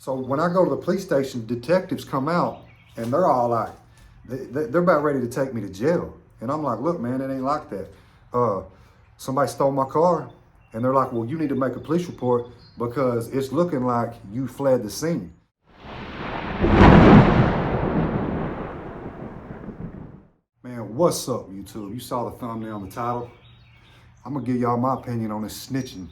So when I go to the police station, detectives come out and they're all like, they're about ready to take me to jail. And I'm like, look, man, it ain't like that. Somebody stole my car. And they're like, well, you need to make a police report because it's looking like you fled the scene. Man, what's up, YouTube? You saw the thumbnail and the title. I'm gonna give y'all my opinion on this snitching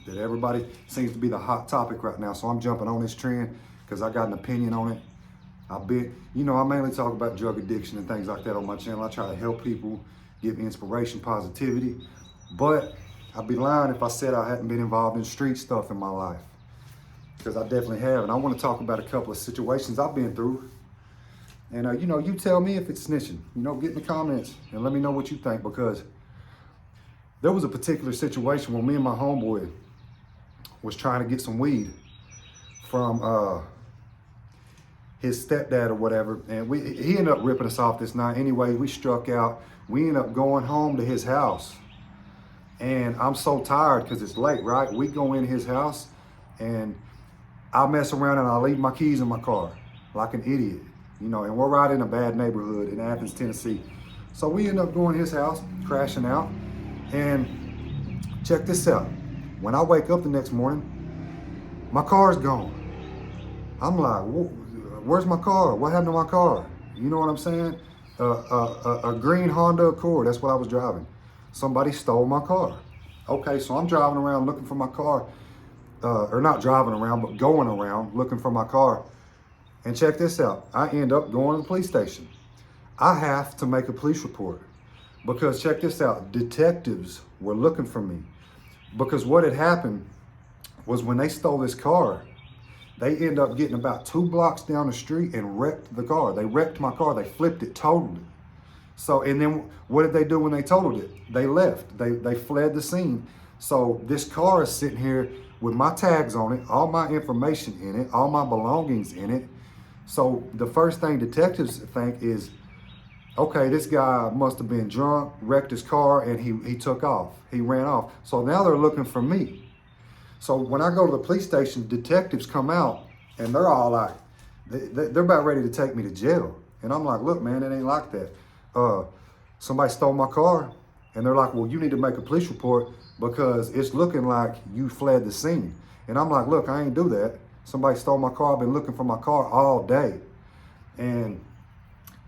that everybody seems to be the hot topic right now. So I'm jumping on this trend because I got an opinion on it. I mainly talk about drug addiction and things like that on my channel. I try to help people, give inspiration, positivity. But I'd be lying if I said I hadn't been involved in street stuff in my life, because I definitely have. And I want to talk about a couple of situations I've been through. And you tell me if it's snitching. Get in the comments and let me know what you think, because there was a particular situation where me and my homeboy was trying to get some weed from his stepdad or whatever, and he ended up ripping us off this night. Anyway, we struck out. We ended up going home to his house, and I'm so tired because it's late, right? We go in his house, and I mess around and I leave my keys in my car like an idiot, and we're right in a bad neighborhood in Athens, Tennessee. So we end up going to his house, crashing out, and check this out. When I wake up the next morning, my car's gone. I'm like, where's my car? What happened to my car? You know what I'm saying? A green Honda Accord, that's what I was driving. Somebody stole my car. Okay, so I'm driving around looking for my car, or not driving around, but going around looking for my car. And check this out, I end up going to the police station. I have to make a police report because check this out, detectives were looking for me. Because what had happened was when they stole this car, they end up getting about 2 blocks down the street and wrecked the car. They wrecked my car. They flipped it, totaled it. So, and then what did they do when they totaled it? They left. They fled the scene. So this car is sitting here with my tags on it, all my information in it, all my belongings in it. So the first thing detectives think is, okay, this guy must have been drunk, wrecked his car, and he took off. He ran off. So now they're looking for me. So when I go to the police station, detectives come out and they're all like, they're about ready to take me to jail. And I'm like, look, man, it ain't like that. Somebody stole my car. And they're like, well, you need to make a police report because it's looking like you fled the scene. And I'm like, look, I ain't do that. Somebody stole my car. I've been looking for my car all day. And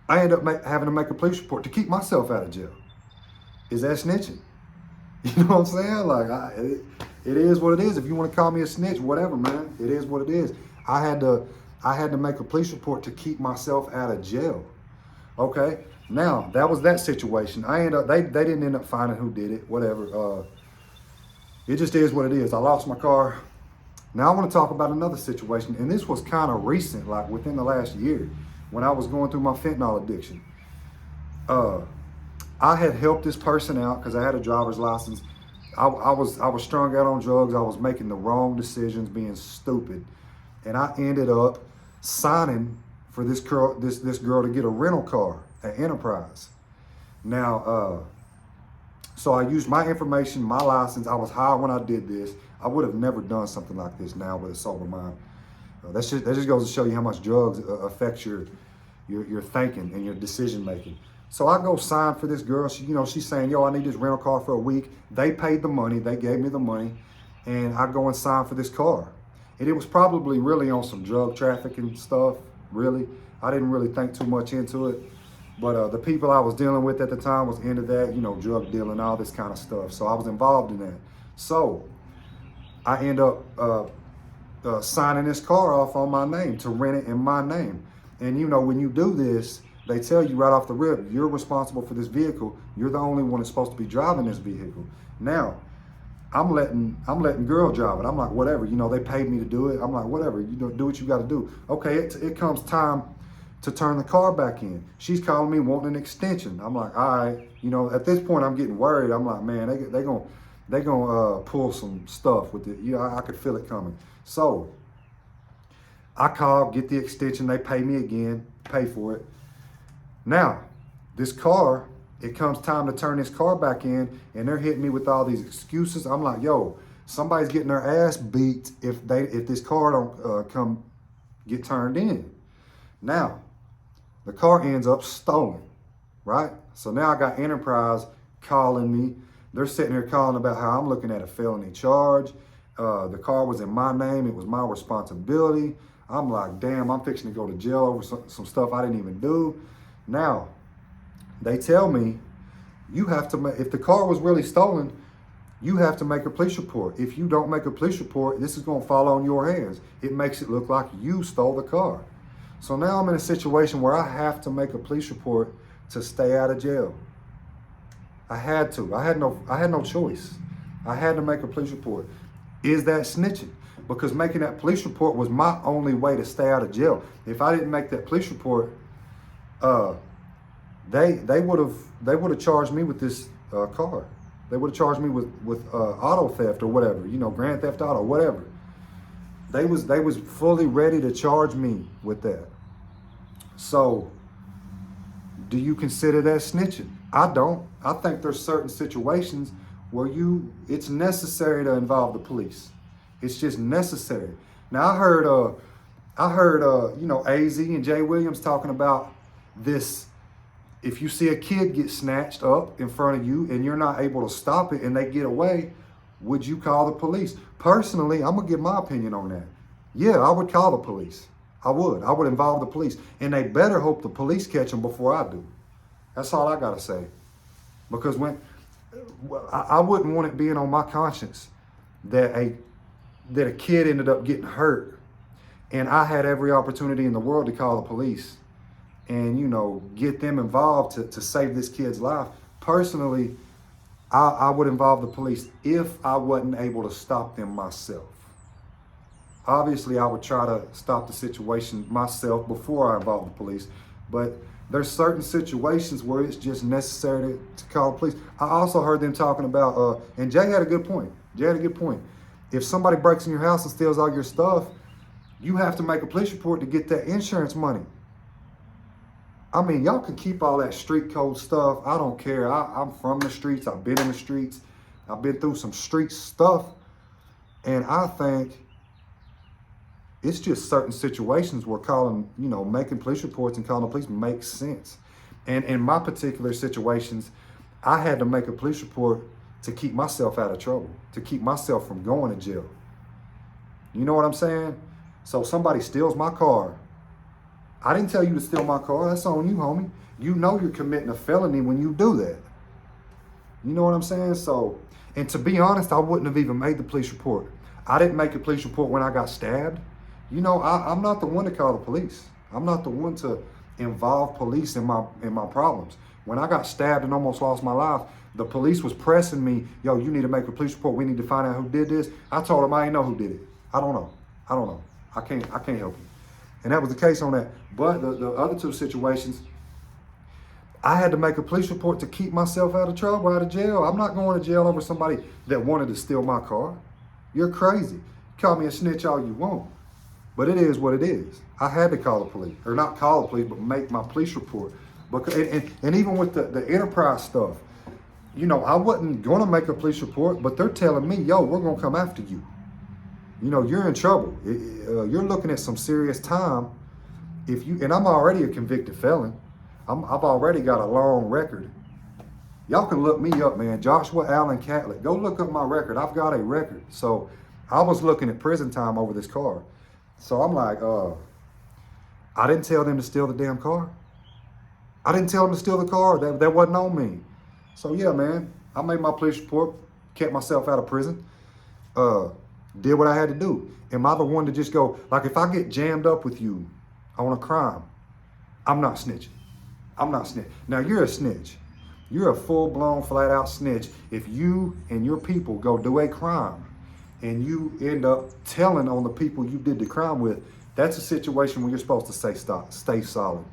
I end up having to make a police report to keep myself out of jail. Is that snitching? You know what I'm saying? Like, it is what it is. If you want to call me a snitch, whatever, man. It is what it is. I had to make a police report to keep myself out of jail. Okay. Now that was that situation. They didn't end up finding who did it. Whatever. It just is what it is. I lost my car. Now I want to talk about another situation, and this was kind of recent, like within the last year, when I was going through my fentanyl addiction. I had helped this person out because I had a driver's license. I was strung out on drugs. I was making the wrong decisions, being stupid, and I ended up signing for this girl to get a rental car at Enterprise. Now, so I used my information, my license. I was high when I did this. I would have never done something like this now with a sober mind. That just goes to show you how much drugs affect your thinking and your decision making. So I go sign for this girl. She's saying, yo, I need this rental car for a week. They paid the money. They gave me the money. And I go and sign for this car. And it was probably really on some drug trafficking stuff, really. I didn't really think too much into it. But the people I was dealing with at the time was into that, drug dealing, all this kind of stuff. So I was involved in that. So I end up signing this car off on my name to rent it in my name. And when you do this, they tell you right off the rip, you're responsible for this vehicle. You're the only one that's supposed to be driving this vehicle. Now, I'm letting girl drive it. I'm like, whatever, they paid me to do it. I'm like, whatever, do what you got to do. Okay, it comes time to turn the car back in. She's calling me wanting an extension. I'm like, all right, at this point I'm getting worried. I'm like, man, they gonna pull some stuff with it. I could feel it coming. So I call, get the extension. They pay me again, pay for it. Now, this car, it comes time to turn this car back in, and they're hitting me with all these excuses. I'm like, yo, Somebody's getting their ass beat if this car don't come get turned in. Now, the car ends up stolen, right? So now I got Enterprise calling me. They're sitting here calling about how I'm looking at a felony charge. The car was in my name. It was my responsibility. I'm like, damn, I'm fixing to go to jail over some stuff I didn't even do. Now, they tell me you have to, if the car was really stolen, you have to make a police report. If you don't make a police report, this is going to fall on your hands. It makes it look like you stole the car. So now I'm in a situation where I have to make a police report to stay out of jail. I had to. I had no choice. I had to make a police report. Is that snitching? Because making that police report was my only way to stay out of jail. If I didn't make that police report, they would have charged me with this car. They would have charged me with auto theft or whatever, grand theft auto, whatever. They was fully ready to charge me with that. So, do you consider that snitching? I don't. I think there's certain situations where it's necessary to involve the police. It's just necessary. Now I heard AZ and Jay Williams talking about this. If you see a kid get snatched up in front of you and you're not able to stop it and they get away, would you call the police? Personally, I'm gonna give my opinion on that. Yeah, I would call the police. I would involve the police. And they better hope the police catch them before I do. That's all I gotta say. Because I wouldn't want it being on my conscience that a kid ended up getting hurt and I had every opportunity in the world to call the police and, get them involved to save this kid's life. Personally, I would involve the police if I wasn't able to stop them myself. Obviously, I would try to stop the situation myself before I involve the police, but there's certain situations where it's just necessary to call the police. I also heard them talking about, and Jay had a good point. If somebody breaks in your house and steals all your stuff, you have to make a police report to get that insurance money. I mean, y'all can keep all that street code stuff. I don't care. I'm from the streets. I've been in the streets. I've been through some street stuff. And I think it's just certain situations where making police reports and calling the police makes sense. And in my particular situations, I had to make a police report to keep myself out of trouble, to keep myself from going to jail. You know what I'm saying? So somebody steals my car. I didn't tell you to steal my car. That's on you, homie. You know you're committing a felony when you do that. You know what I'm saying? So, and to be honest, I wouldn't have even made the police report. I didn't make a police report when I got stabbed. I'm not the one to call the police. I'm not the one to involve police in my problems. When I got stabbed and almost lost my life, the police was pressing me, yo, you need to make a police report. We need to find out who did this. I told them I ain't know who did it. I don't know. I can't help you. And that was the case on that. But the other two situations, I had to make a police report to keep myself out of trouble, out of jail. I'm not going to jail over somebody that wanted to steal my car. You're crazy. Call me a snitch all you want. But it is what it is. I had to call the police, or not call the police, but make my police report. Because, and even with the Enterprise stuff, I wasn't going to make a police report, but they're telling me, yo, we're going to come after you. You're in trouble. You're looking at some serious time. And I'm already a convicted felon. I've already got a long record. Y'all can look me up, man. Joshua Allen Catholic. Go look up my record. I've got a record. So I was looking at prison time over this car. So I'm like, I didn't tell them to steal the damn car. I didn't tell them to steal the car. That wasn't on me. So yeah, man, I made my police report, kept myself out of prison, did what I had to do. Am I the one to just go, like if I get jammed up with you on a crime, I'm not snitching. I'm not snitching. Now you're a snitch. You're a full-blown, flat-out snitch if you and your people go do a crime and you end up telling on the people you did the crime with. That's a situation where you're supposed to stay solid.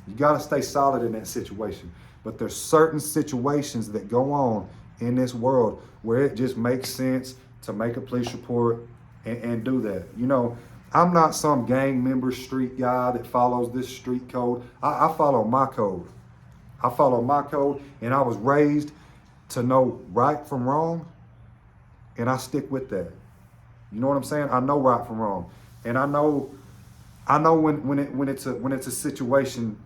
You got to stay solid in that situation. But there's certain situations that go on in this world where it just makes sense to make a police report and do that. I'm not some gang member street guy that follows this street code. I follow my code. I follow my code, and I was raised to know right from wrong. and I stick with that. You know what I'm saying? I know right from wrong, and I know when it's a situation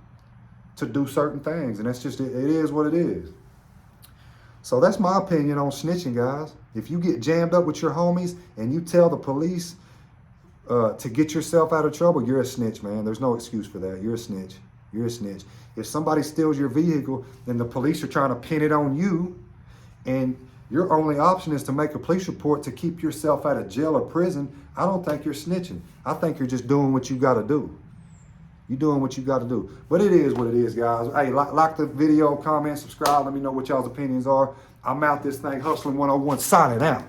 to do certain things, and that's just it is what it is. So that's my opinion on snitching, guys. If you get jammed up with your homies and you tell the police to get yourself out of trouble, you're a snitch, man. There's no excuse for that. You're a snitch. You're a snitch. If somebody steals your vehicle and the police are trying to pin it on you, and your only option is to make a police report to keep yourself out of jail or prison, I don't think you're snitching. I think you're just doing what you got to do. You're doing what you got to do. But it is what it is, guys. Hey, like the video, comment, subscribe. Let me know what y'all's opinions are. I'm out this thing, Hustling 101, signing out.